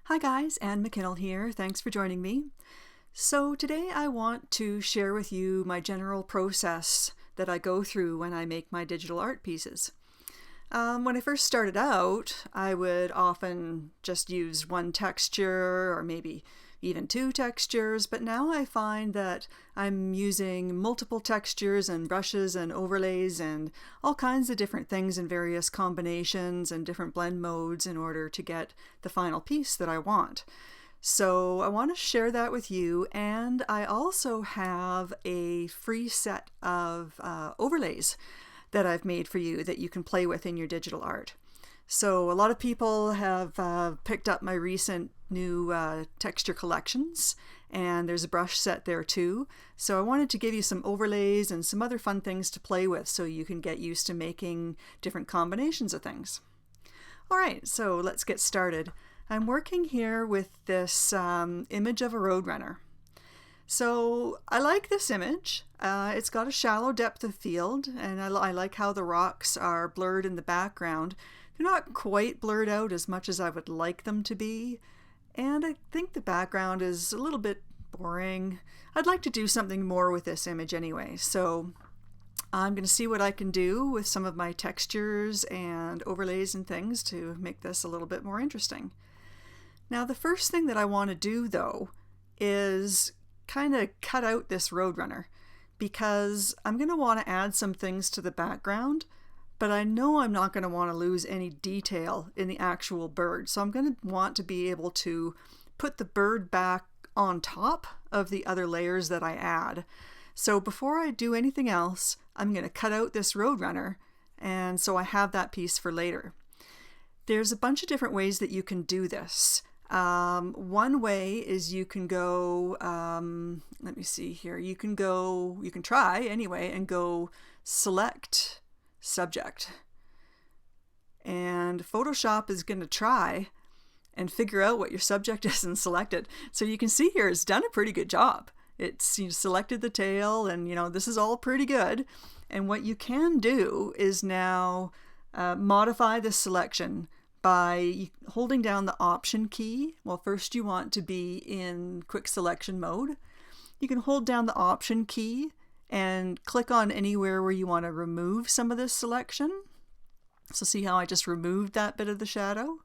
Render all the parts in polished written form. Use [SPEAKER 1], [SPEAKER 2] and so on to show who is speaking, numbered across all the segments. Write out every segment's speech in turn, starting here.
[SPEAKER 1] Hi guys, Anne McKinnell here. Thanks for joining me. So today I want to share with you my general process that I go through when I make my digital art pieces. When I first started out, I would often just use one texture or maybe even two textures, but now I find that I'm using multiple textures and brushes and overlays and all kinds of different things in various combinations and different blend modes in order to get the final piece that I want. So I want to share that with you, and I also have a free set of overlays that I've made for you that you can play with in your digital art. So a lot of people have picked up my recent new texture collections, and there's a brush set there too. So I wanted to give you some overlays and some other fun things to play with so you can get used to making different combinations of things. Alright, so let's get started. I'm working here with this image of a roadrunner. So I like this image. It's got a shallow depth of field, and I like how the rocks are blurred in the background. They're not quite blurred out as much as I would like them to be, and I think the background is a little bit boring. I'd like to do something more with this image anyway, so I'm going to see what I can do with some of my textures and overlays and things to make this a little bit more interesting. Now the first thing that I want to do though is kind of cut out this roadrunner, because I'm going to want to add some things to the background, but I know I'm not going to want to lose any detail in the actual bird. So I'm going to want to be able to put the bird back on top of the other layers that I add. So before I do anything else, I'm going to cut out this roadrunner, and so I have that piece for later. There's a bunch of different ways that you can do this. One way is you can go, let me see here, you can try anyway and go select subject. And Photoshop is going to try and figure out what your subject is and select it. So you can see here it's done a pretty good job. It's selected the tail, and this is all pretty good. And what you can do is now modify this selection by holding down the Option key. Well, first you want to be in quick selection mode. You can hold down the Option key and click on anywhere where you want to remove some of this selection. So see how I just removed that bit of the shadow?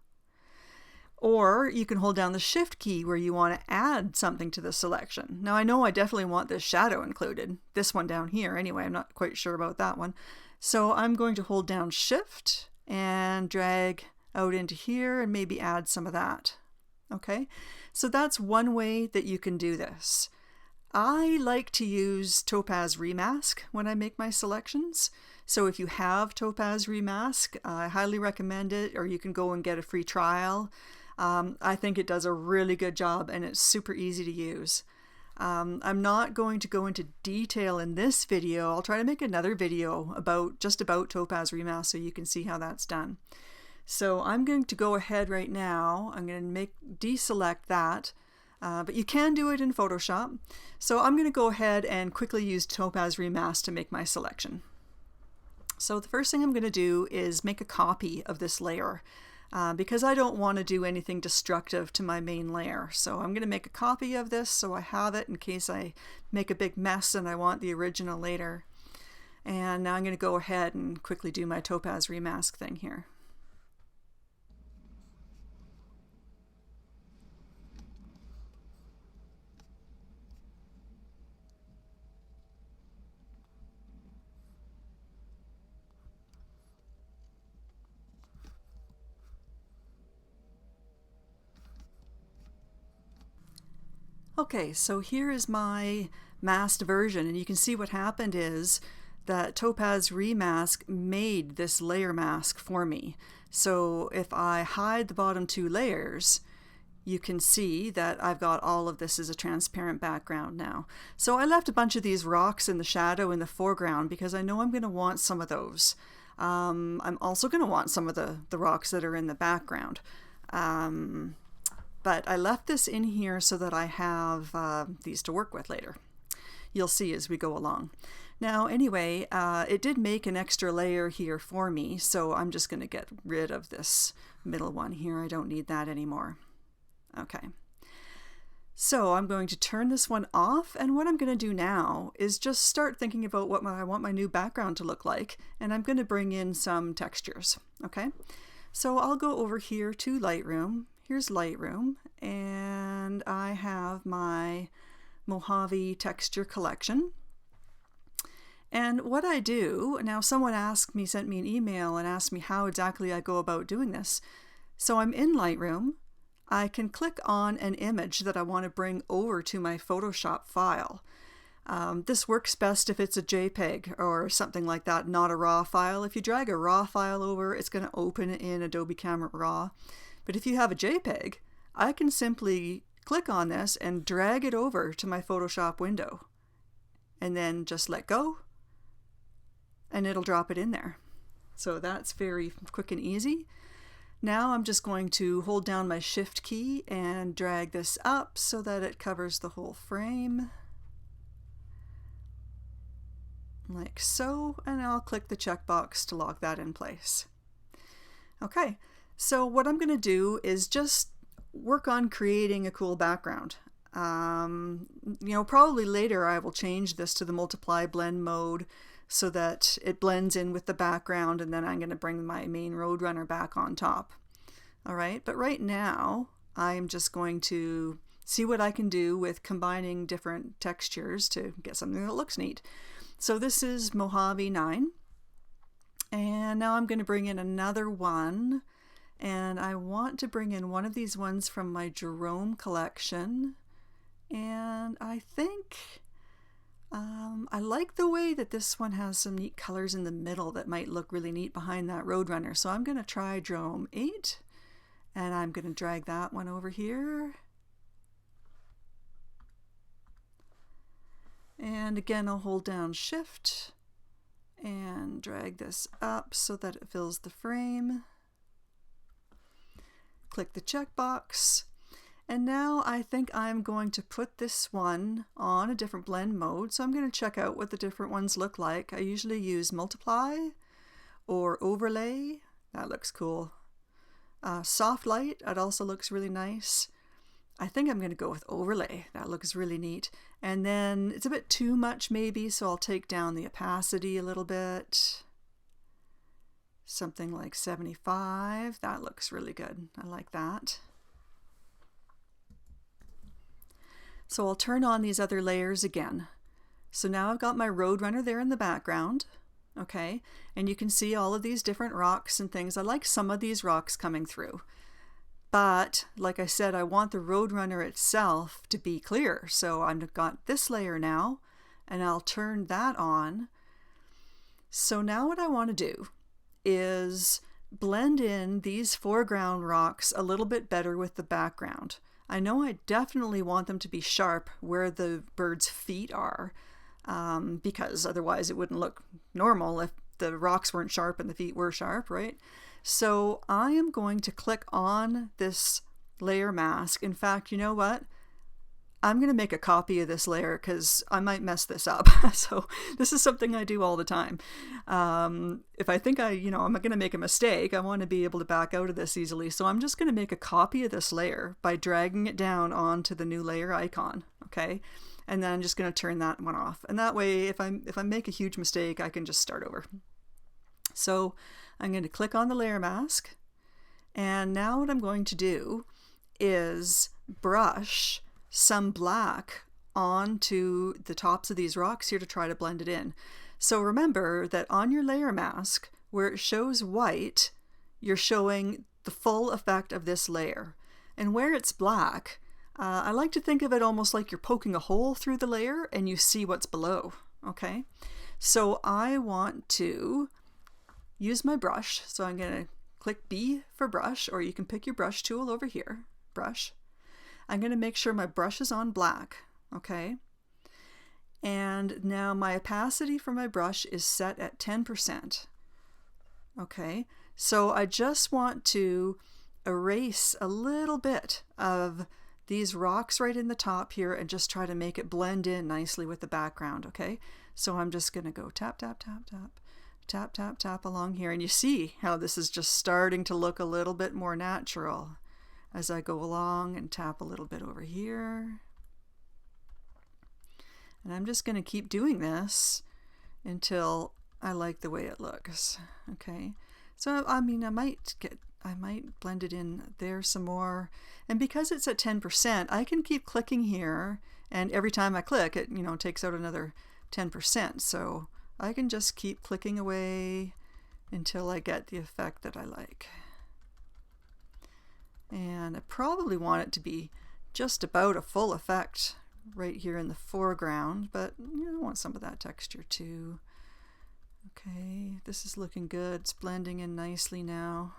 [SPEAKER 1] Or you can hold down the Shift key where you want to add something to the selection. Now I know I definitely want this shadow included, this one down here anyway, I'm not quite sure about that one. So I'm going to hold down Shift and drag out into here and maybe add some of that. Okay, so that's one way that you can do this. I like to use Topaz Remask when I make my selections. So if you have Topaz Remask, I highly recommend it, or you can go and get a free trial. I think it does a really good job and it's super easy to use. I'm not going to go into detail in this video. I'll try to make another video about Topaz Remask so you can see how that's done. So I'm going to go ahead right now. I'm going to deselect that. But you can do it in Photoshop. So I'm going to go ahead and quickly use Topaz Remask to make my selection. So the first thing I'm going to do is make a copy of this layer because I don't want to do anything destructive to my main layer. So I'm going to make a copy of this so I have it in case I make a big mess and I want the original later. And now I'm going to go ahead and quickly do my Topaz Remask thing here. Okay, so here is my masked version, and you can see what happened is that Topaz Remask made this layer mask for me. So if I hide the bottom two layers, you can see that I've got all of this as a transparent background now. So I left a bunch of these rocks in the shadow in the foreground because I know I'm going to want some of those. I'm also going to want some of the rocks that are in the background. But I left this in here so that I have these to work with later. You'll see as we go along. Now anyway, it did make an extra layer here for me, so I'm just going to get rid of this middle one here. I don't need that anymore. Okay. So I'm going to turn this one off, and what I'm going to do now is just start thinking about what I want my new background to look like, and I'm going to bring in some textures, okay? So I'll go over here to Lightroom. Here's Lightroom, and I have my Mojave texture collection. And what I do, now someone sent me an email and asked me how exactly I go about doing this. So I'm in Lightroom. I can click on an image that I want to bring over to my Photoshop file. This works best if it's a JPEG or something like that, not a RAW file. If you drag a RAW file over, it's going to open in Adobe Camera Raw. But if you have a JPEG, I can simply click on this and drag it over to my Photoshop window. And then just let go, and it'll drop it in there. So that's very quick and easy. Now I'm just going to hold down my Shift key and drag this up so that it covers the whole frame. Like so, and I'll click the checkbox to lock that in place. Okay, so what I'm going to do is just work on creating a cool background. Probably later I will change this to the multiply blend mode so that it blends in with the background, and then I'm going to bring my main Roadrunner back on top. All right, but right now I'm just going to see what I can do with combining different textures to get something that looks neat. So this is Mojave 9, and now I'm going to bring in another one, and I want to bring in one of these ones from my Jerome collection, and I think I like the way that this one has some neat colors in the middle that might look really neat behind that Roadrunner. So I'm going to try Jerome 8, and I'm going to drag that one over here. And again, I'll hold down Shift and drag this up so that it fills the frame. Click the checkbox. And now I think I'm going to put this one on a different blend mode. So I'm going to check out what the different ones look like. I usually use multiply or overlay. That looks cool. Soft light, that also looks really nice. I think I'm going to go with overlay. That looks really neat. And then it's a bit too much maybe, so I'll take down the opacity a little bit. Something like 75. That looks really good. I like that. So I'll turn on these other layers again. So now I've got my Roadrunner there in the background, okay? And you can see all of these different rocks and things. I like some of these rocks coming through. But like I said, I want the Roadrunner itself to be clear. So I've got this layer now, and I'll turn that on. So now what I want to do is blend in these foreground rocks a little bit better with the background. I know I definitely want them to be sharp where the bird's feet are, because otherwise it wouldn't look normal if the rocks weren't sharp and the feet were sharp, right? So I am going to click on this layer mask. In fact, you know what? I'm going to make a copy of this layer because I might mess this up. So this is something I do all the time. If I think I'm going to make a mistake, I want to be able to back out of this easily. So I'm just going to make a copy of this layer by dragging it down onto the new layer icon. Okay. And then I'm just going to turn that one off. And that way, if I make a huge mistake, I can just start over. So I'm going to click on the layer mask. And now what I'm going to do is brush some black onto the tops of these rocks here to try to blend it in. So remember that on your layer mask, where it shows white, you're showing the full effect of this layer. And where it's black, I like to think of it almost like you're poking a hole through the layer and you see what's below, okay? So I want to use my brush. So I'm going to click B for brush, or you can pick your brush tool over here, brush. I'm going to make sure my brush is on black, okay? And now my opacity for my brush is set at 10%. Okay, so I just want to erase a little bit of these rocks right in the top here and just try to make it blend in nicely with the background, okay? So I'm just going to go tap, tap, tap, tap, tap, tap, tap along here. And you see how this is just starting to look a little bit more natural. as I go along and tap a little bit over here. And I'm just going to keep doing this until I like the way it looks. Okay, so I mean, I might blend it in there some more, and because it's at 10%, I can keep clicking here, and every time I click it, you know, takes out another 10%, so I can just keep clicking away until I get the effect that I like. And I probably want it to be just about a full effect right here in the foreground, but you know, I want some of that texture too. Okay, this is looking good. It's blending in nicely now.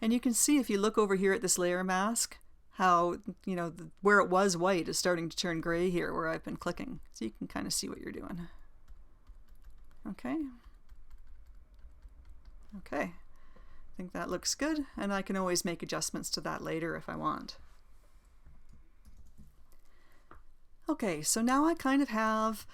[SPEAKER 1] And you can see if you look over here at this layer mask, how, you know, where it was white is starting to turn gray here where I've been clicking. So you can kind of see what you're doing. Okay. Okay. I think that looks good, and I can always make adjustments to that later if I want. Okay, so now I kind of have,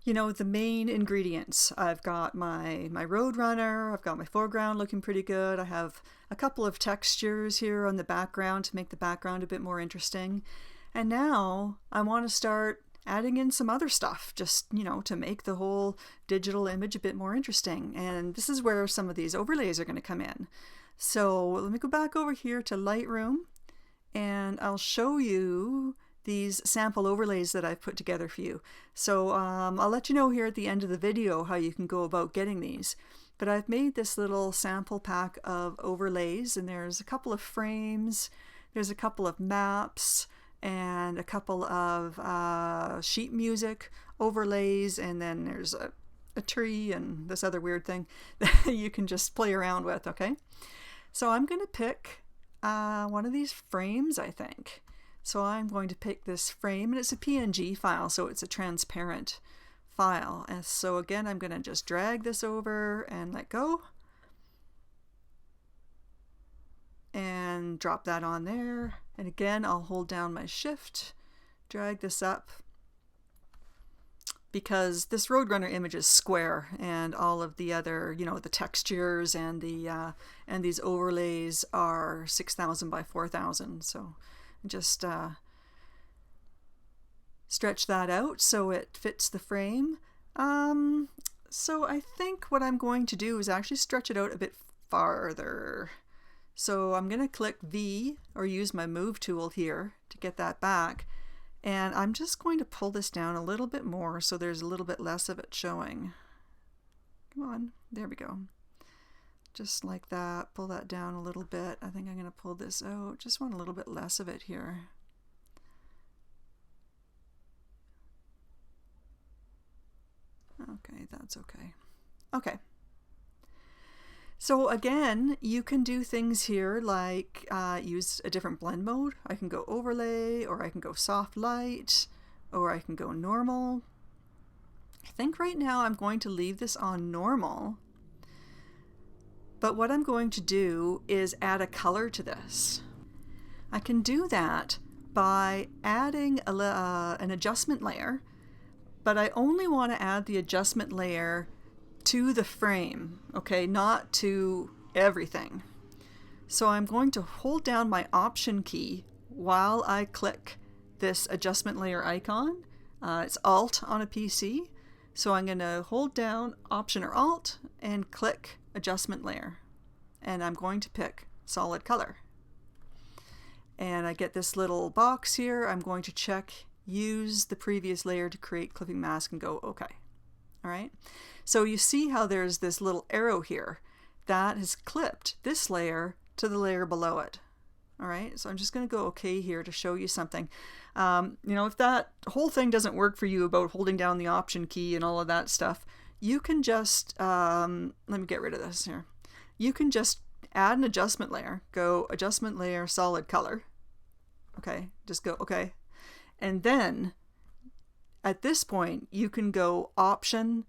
[SPEAKER 1] you know, the main ingredients. I've got my Roadrunner, I've got my foreground looking pretty good. I have a couple of textures here on the background to make the background a bit more interesting. And now I want to start adding in some other stuff, just, you know, to make the whole digital image a bit more interesting. And this is where some of these overlays are going to come in. So let me go back over here to Lightroom, and I'll show you these sample overlays that I've put together for you. So I'll let you know here at the end of the video how you can go about getting these. But I've made this little sample pack of overlays, and there's a couple of frames, there's a couple of maps, and a couple of sheet music overlays, and then there's a tree and this other weird thing that you can just play around with, okay? So I'm going to pick one of these frames, I think. So I'm going to pick this frame, and it's a PNG file, so it's a transparent file. And so again, I'm going to just drag this over and let go. And drop that on there. And again, I'll hold down my shift, drag this up, because this Roadrunner image is square, and all of the other, you know, the textures and the and these overlays are 6,000 by 4,000. So just stretch that out so it fits the frame. So I think what I'm going to do is actually stretch it out a bit farther. So I'm going to click V or use my move tool here to get that back. And I'm just going to pull this down a little bit more so there's a little bit less of it showing. Come on, there we go. Just like that, pull that down a little bit. I think I'm going to pull this out. Just want a little bit less of it here. Okay, that's okay. Okay. So again, you can do things here like use a different blend mode. I can go overlay, or I can go soft light, or I can go normal. I think right now I'm going to leave this on normal. But what I'm going to do is add a color to this. I can do that by adding an adjustment layer, but I only want to add the adjustment layer to the frame, okay, not to everything. So I'm going to hold down my Option key while I click this adjustment layer icon. It's Alt on a PC. So I'm going to hold down Option or Alt and click adjustment layer, and I'm going to pick solid color. And I get this little box here. I'm going to check use the previous layer to create clipping mask and go OK. All right. So you see how there's this little arrow here that has clipped this layer to the layer below it. All right, so I'm just going to go OK here to show you something. You know, if that whole thing doesn't work for you about holding down the Option key and all of that stuff, you can just, let me get rid of this here. You can just add an adjustment layer, go adjustment layer, solid color. Okay, just go OK. And then at this point, you can go Option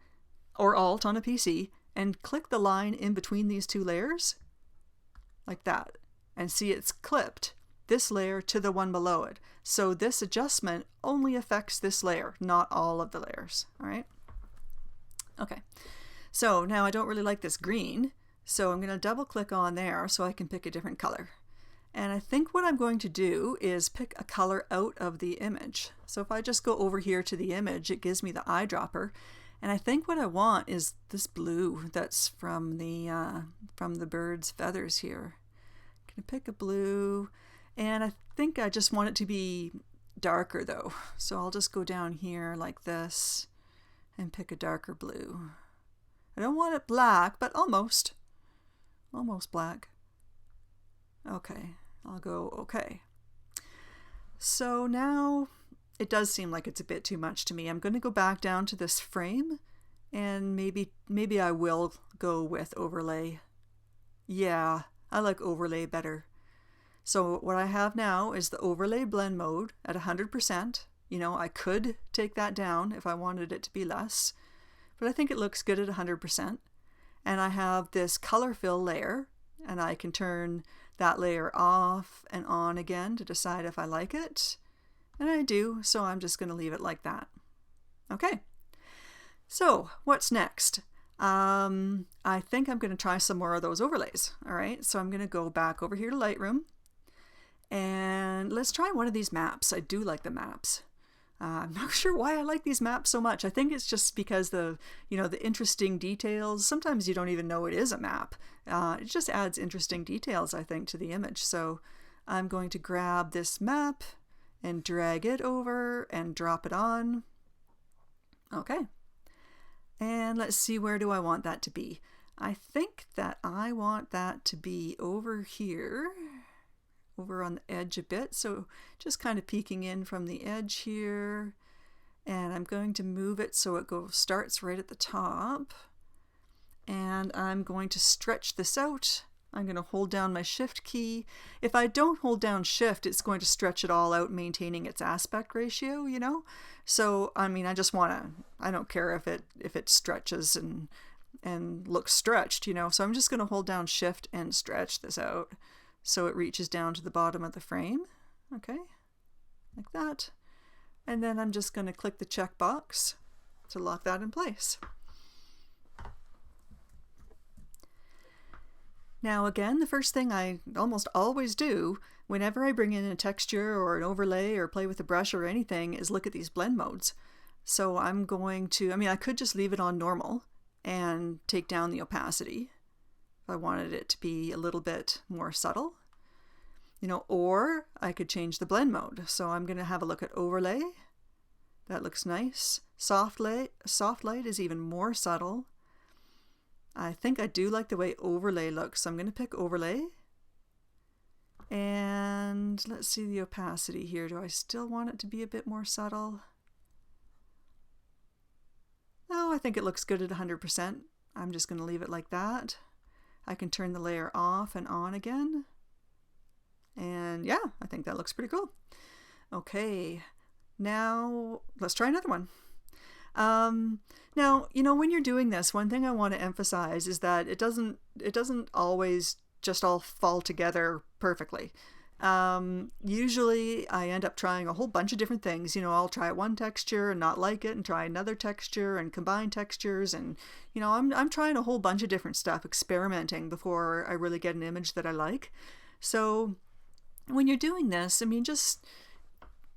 [SPEAKER 1] or Alt on a PC and click the line in between these two layers like that, and see it's clipped this layer to the one below it. So this adjustment only affects this layer, not all of the layers. All right. Okay. So now I don't really like this green, So I'm going to double click on there so I can pick a different color. And I think what I'm going to do is pick a color out of the image. So if I just go over here to the image, it gives me the eyedropper. And I think what I want is this blue that's from the bird's feathers here. I'm going to pick a blue, and I think I just want it to be darker though. So I'll just go down here like this and pick a darker blue. I don't want it black, but almost black. Okay, I'll go okay. So now it does seem like it's a bit too much to me. I'm going to go back down to this frame, and maybe I will go with overlay. Yeah, I like overlay better. So what I have now is the overlay blend mode at 100%. You know, I could take that down if I wanted it to be less, but I think it looks good at 100%. And I have this color fill layer, and I can turn that layer off and on again to decide if I like it. And I do, so I'm just going to leave it like that. Okay, so what's next? I think I'm going to try some more of those overlays. All right, so I'm going to go back over here to Lightroom, and let's try one of these maps. I do like the maps. I'm not sure why I like these maps so much. I think it's just because the interesting details. Sometimes you don't even know it is a map. It just adds interesting details, I think, to the image. So I'm going to grab this map and drag it over and drop it on. Okay. And let's see, where do I want that to be? I think that I want that to be over here, over on the edge a bit. So just kind of peeking in from the edge here. And I'm going to move it so it starts right at the top. And I'm going to stretch this out. I'm going to hold down my shift key. If I don't hold down shift, it's going to stretch it all out, maintaining its aspect ratio, you know? So, I mean, I don't care if it stretches and looks stretched, you know? So I'm just going to hold down shift and stretch this out so it reaches down to the bottom of the frame. Okay, like that. And then I'm just going to click the checkbox to lock that in place. Now again, the first thing I almost always do whenever I bring in a texture or an overlay or play with a brush or anything is look at these blend modes. So I'm going to, I could just leave it on normal and take down the opacity if I wanted it to be a little bit more subtle, you know, or I could change the blend mode. So I'm going to have a look at overlay. That looks nice. Soft light is even more subtle. I think I do like the way overlay looks, so I'm going to pick overlay. And let's see the opacity here. Do I still want it to be a bit more subtle? No, I think it looks good at 100%. I'm just going to leave it like that. I can turn the layer off and on again. And yeah, I think that looks pretty cool. Okay, now let's try another one. Now, you know, when you're doing this, one thing I want to emphasize is that it doesn't always just all fall together perfectly. Usually I end up trying a whole bunch of different things. You know, I'll try one texture and not like it and try another texture and combine textures, and you know, I'm trying a whole bunch of different stuff, experimenting before I really get an image that I like. So when you're doing this, I mean, just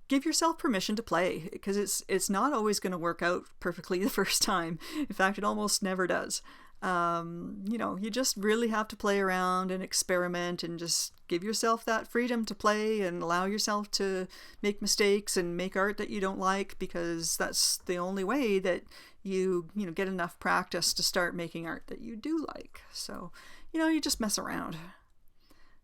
[SPEAKER 1] give yourself permission to play, because it's not always going to work out perfectly the first time. In fact, it almost never does. You know, you just really have to play around and experiment and just give yourself that freedom to play and allow yourself to make mistakes and make art that you don't like, because that's the only way that you get enough practice to start making art that you do like. So, you know, you just mess around.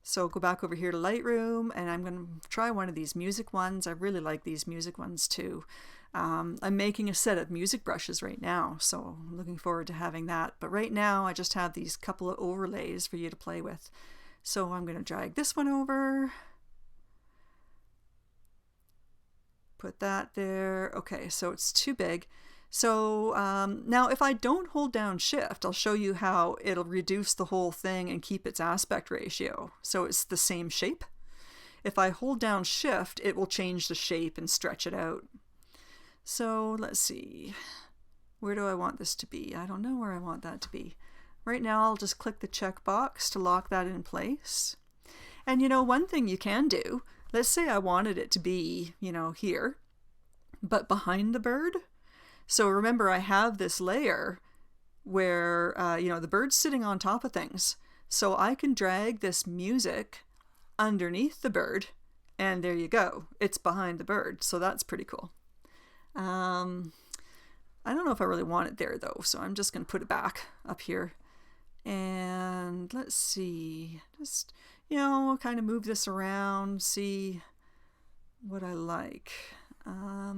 [SPEAKER 1] So go back over here to Lightroom, and I'm going to try one of these music ones. I really like these music ones too. I'm making a set of music brushes right now, so I'm looking forward to having that. But right now I just have these couple of overlays for you to play with. So I'm going to drag this one over. Put that there. Okay, so it's too big. So now if I don't hold down shift, I'll show you how it'll reduce the whole thing and keep its aspect ratio. So it's the same shape. If I hold down shift, it will change the shape and stretch it out. So let's see. Where do I want this to be? I don't know where I want that to be. Right now I'll just click the checkbox to lock that in place. And one thing you can do, let's say I wanted it to be, here, but behind the bird. So remember, I have this layer where, the bird's sitting on top of things. So I can drag this music underneath the bird, and there you go. It's behind the bird. So that's pretty cool. I don't know if I really want it there though, so I'm just going to put it back up here. And let's see, just, kind of move this around, see what I like. I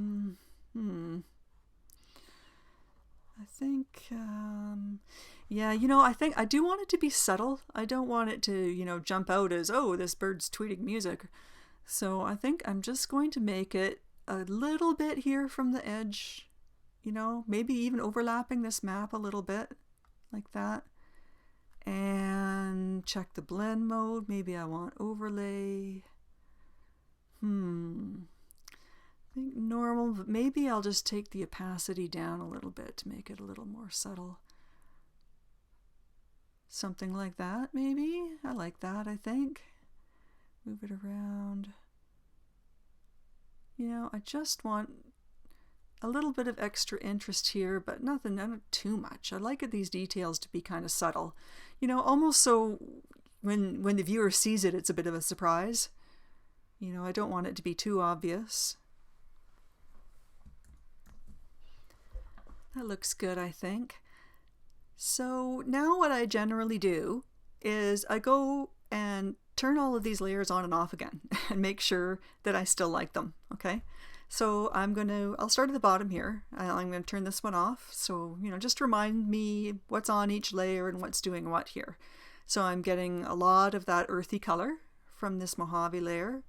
[SPEAKER 1] think, I think I do want it to be subtle. I don't want it to, jump out as, oh, this bird's tweeting music. So I think I'm just going to make it a little bit here from the edge, maybe even overlapping this map a little bit like that. And check the blend mode. Maybe I want overlay. I think normal, but maybe I'll just take the opacity down a little bit to make it a little more subtle. Something like that, maybe. I like that, I think. Move it around. I just want a little bit of extra interest here, but not too much. I like these details to be kind of subtle. Almost so when the viewer sees it, it's a bit of a surprise. I don't want it to be too obvious. That looks good, I think. So now what I generally do is I go and turn all of these layers on and off again and make sure that I still like them, okay? So I'll start at the bottom here. I'm going to turn this one off. So, just remind me what's on each layer and what's doing what here. So I'm getting a lot of that earthy color from this Mojave layer.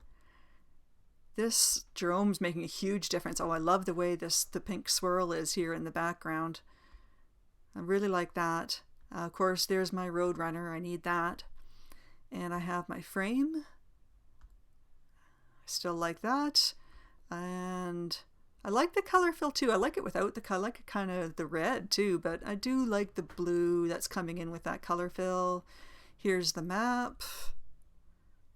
[SPEAKER 1] This Jerome's making a huge difference. Oh, I love the way the pink swirl is here in the background. I really like that. Of course, there's my Roadrunner. I need that. And I have my frame. I still like that. And I like the color fill too. I like it without the color. I like it kind of the red too, but I do like the blue that's coming in with that color fill. Here's the map.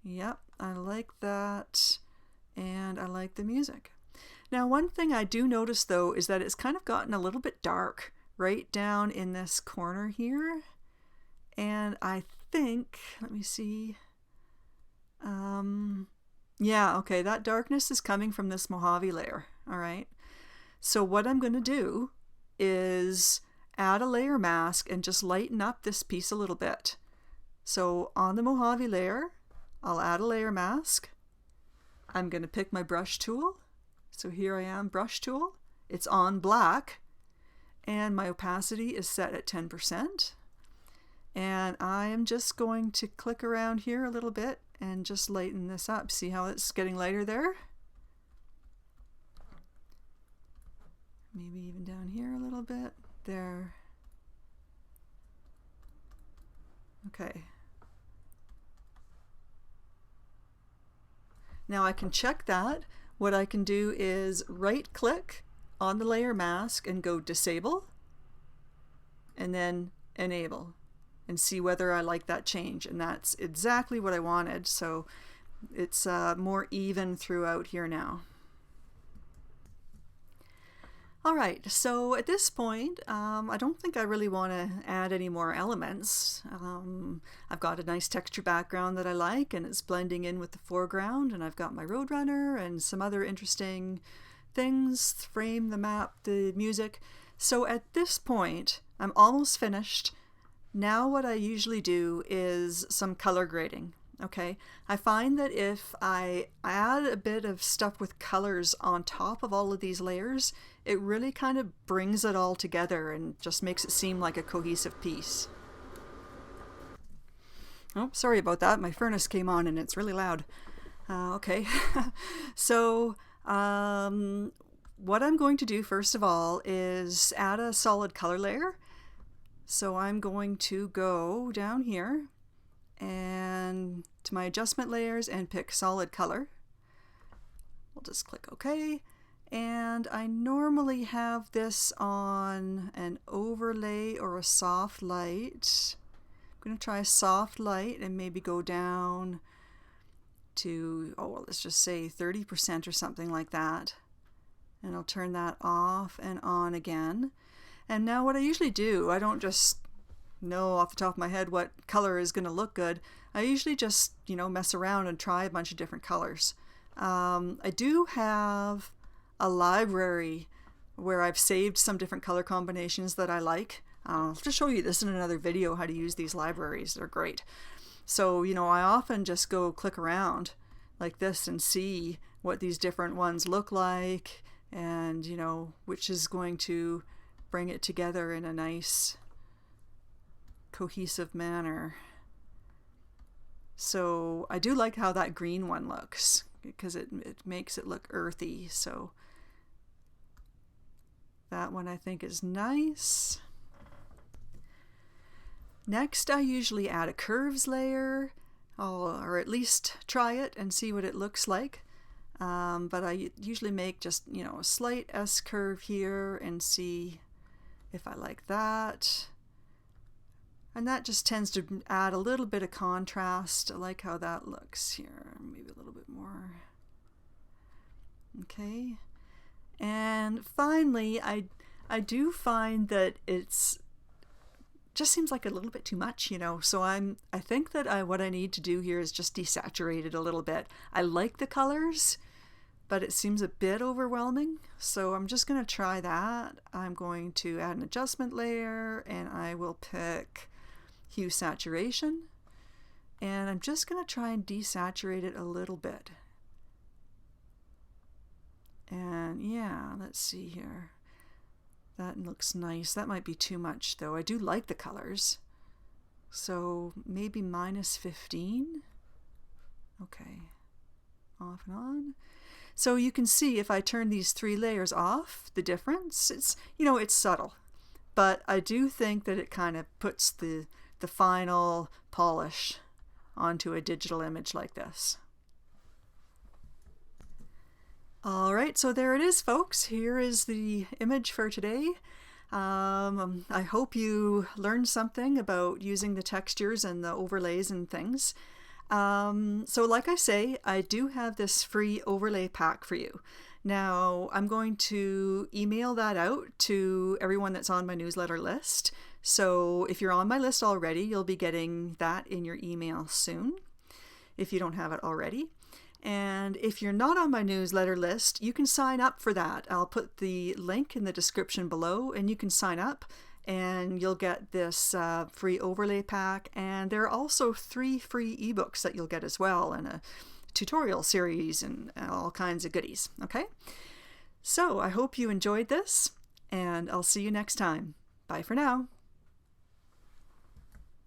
[SPEAKER 1] Yep, I like that. And I like the music. Now, one thing I do notice though is that it's kind of gotten a little bit dark right down in this corner here. And I think, let me see. Yeah, okay, that darkness is coming from this Mojave layer, all right? So what I'm going to do is add a layer mask and just lighten up this piece a little bit. So on the Mojave layer, I'll add a layer mask. I'm going to pick my brush tool. So here I am, brush tool. It's on black, and my opacity is set at 10%. And I am just going to click around here a little bit and just lighten this up. See how it's getting lighter there? Maybe even down here a little bit. There. Okay. Now I can check that. What I can do is right click on the layer mask and go disable and then enable and see whether I like that change. And that's exactly what I wanted. So it's more even throughout here now. All right, so at this point, I don't think I really want to add any more elements. I've got a nice texture background that I like, and it's blending in with the foreground, and I've got my Roadrunner and some other interesting things, frame, the map, the music. So at this point, I'm almost finished. Now what I usually do is some color grading. Okay, I find that if I add a bit of stuff with colors on top of all of these layers, it really kind of brings it all together and just makes it seem like a cohesive piece. Oh, sorry about that. My furnace came on and it's really loud. Okay, so what I'm going to do first of all is add a solid color layer. So I'm going to go down here and to my adjustment layers and pick solid color. We'll just click OK. And I normally have this on an overlay or a soft light. I'm going to try a soft light and maybe go down to, oh, well, let's just say 30% or something like that. And I'll turn that off and on again. And now what I usually do, I don't just know off the top of my head what color is going to look good. I usually just, mess around and try a bunch of different colors. I do have a library where I've saved some different color combinations that I like. I'll just show you this in another video, how to use these libraries. They're great. So, I often just go click around like this and see what these different ones look like and, which is going to bring it together in a nice cohesive manner. So I do like how that green one looks because it makes it look earthy. So that one I think is nice. Next, I usually add a curves layer, or at least try it and see what it looks like. But I usually make just, a slight S curve here and see if I like that. And that just tends to add a little bit of contrast. I like how that looks here. Maybe a little bit more. Okay. And finally, I do find that it's just seems like a little bit too much, So I think that what I need to do here is just desaturate it a little bit. I like the colors, but it seems a bit overwhelming. So I'm just going to try that. I'm going to add an adjustment layer and I will pick hue saturation. And I'm just going to try and desaturate it a little bit. And yeah, let's see here. That looks nice. That might be too much though. I do like the colors. So maybe -15. Okay. Off and on. So you can see if I turn these 3 layers off, the difference. It's, it's subtle. But I do think that it kind of puts the final polish onto a digital image like this. All right, so there it is, folks. Here is the image for today. I hope you learned something about using the textures and the overlays and things. So like I say, I do have this free overlay pack for you. Now, I'm going to email that out to everyone that's on my newsletter list. So if you're on my list already, you'll be getting that in your email soon, if you don't have it already. And if you're not on my newsletter list, you can sign up for that. I'll put the link in the description below and you can sign up and you'll get this free overlay pack. And there are also 3 free ebooks that you'll get as well, and a tutorial series and all kinds of goodies. Okay? So I hope you enjoyed this and I'll see you next time. Bye for now.